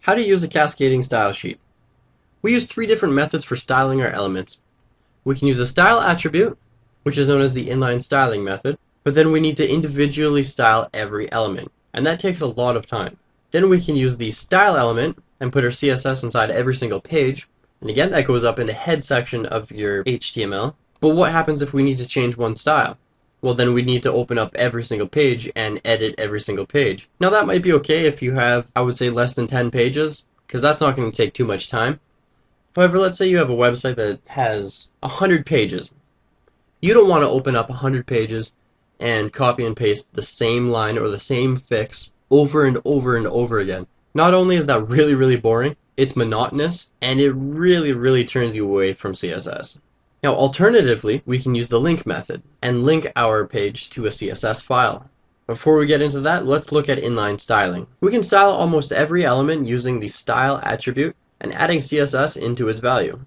How to use a cascading style sheet. We use three different methods for styling our elements. We can use a style attribute, which is known as the inline styling method, but then we need to individually style every element, and that takes a lot of time. Then we can use the style element and put our CSS inside every single page, and again that goes up in the head section of your HTML. But what happens if we need to change one style? Well, then we need to open up every single page and edit every single page. Now that might be okay if you have, I would say, less than 10 pages, because that's not going to take too much time. However, let's say you have a website that has 100 pages. You don't want to open up 100 pages and copy and paste the same line or the same fix over and over and over again. Not only is that really boring, it's monotonous, and it really turns you away from CSS. Now, alternatively, we can use the link method and link our page to a CSS file. Before we get into that, let's look at inline styling. We can style almost every element using the style attribute and adding CSS into its value.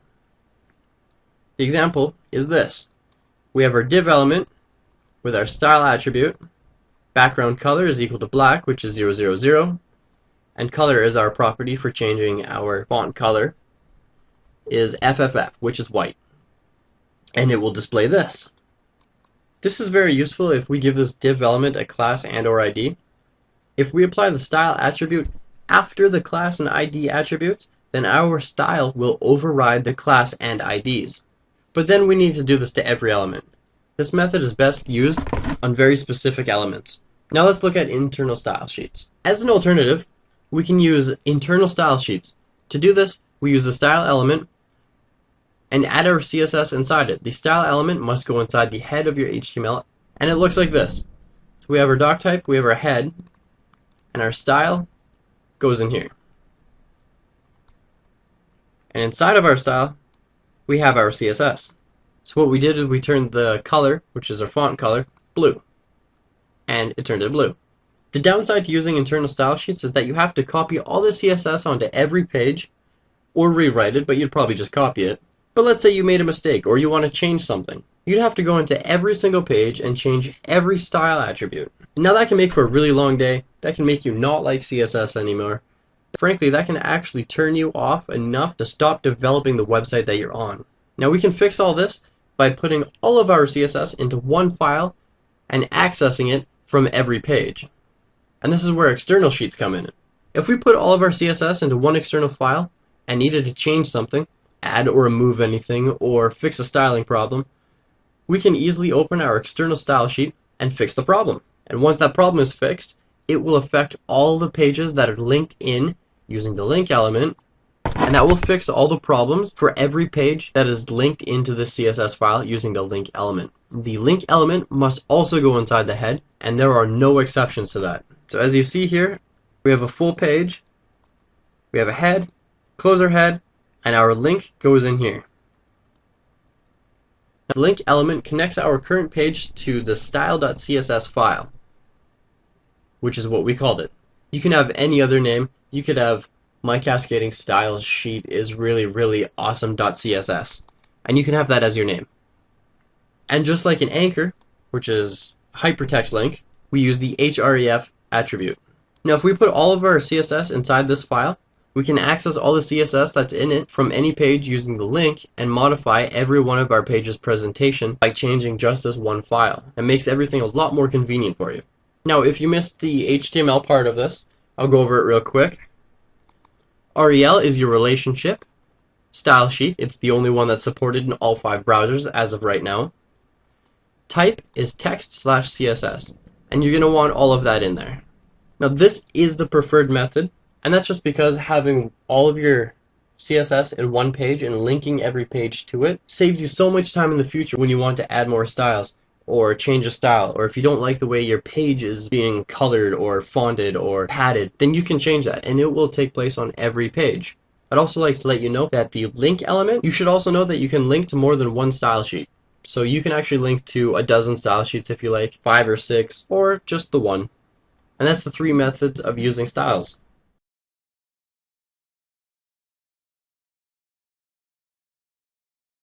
The example is this. We have our div element with our style attribute. Background color is equal to black, which is 000, and color is our property for changing our font color, is FFF, which is white. And it will display this. This is very useful if we give this div element a class and/or ID. If we apply the style attribute after the class and ID attributes, then our style will override the class and IDs. But then we need to do this to every element. This method is best used on very specific elements. Now let's look at internal style sheets. As an alternative, we can use internal style sheets. To do this, we use the style element and add our CSS inside it. The style element must go inside the head of your HTML, and it looks like this. So we have our doc type, we have our head, and our style goes in here. And inside of our style, we have our CSS. So what we did is we turned the color, which is our font color, blue. And it turned it blue. The downside to using internal style sheets is that you have to copy all the CSS onto every page, or rewrite it, but you'd probably just copy it. But let's say you made a mistake, or you want to change something. You'd have to go into every single page and change every style attribute. Now that can make for a really long day. That can make you not like CSS anymore. Frankly, that can actually turn you off enough to stop developing the website that you're on. Now we can fix all this by putting all of our CSS into one file and accessing it from every page. And this is where external sheets come in. If we put all of our CSS into one external file and needed to change something, add or remove anything, or fix a styling problem, we can easily open our external style sheet and fix the problem. And once that problem is fixed, it will affect all the pages that are linked in using the link element, and that will fix all the problems for every page that is linked into the CSS file using the link element. The link element must also go inside the head, and there are no exceptions to that. So as you see here, we have a full page, we have a head, close our head, and our link goes in here. The link element connects our current page to the style.css file, which is what we called it. You can have any other name. You could have my cascading styles sheet is really awesome.css, and you can have that as your name. And just like an anchor, which is hypertext link, we use the href attribute. Now if we put all of our CSS inside this file, we can access all the CSS that's in it from any page using the link and modify every one of our page's presentation by changing just this one file. It makes everything a lot more convenient for you. Now if you missed the HTML part of this, I'll go over it real quick. REL is your relationship. Style sheet, it's the only one that's supported in all 5 browsers as of right now. Type is text/CSS, and you're going to want all of that in there. Now this is the preferred method, and that's just because having all of your CSS in one page and linking every page to it saves you so much time in the future when you want to add more styles or change a style, or if you don't like the way your page is being colored or fonted or padded, then you can change that and it will take place on every page. I'd also like to let you know that the link element, you should also know that you can link to more than one style sheet. So you can actually link to a dozen style sheets if you like, 5 or 6, or just the one. And that's the 3 methods of using styles.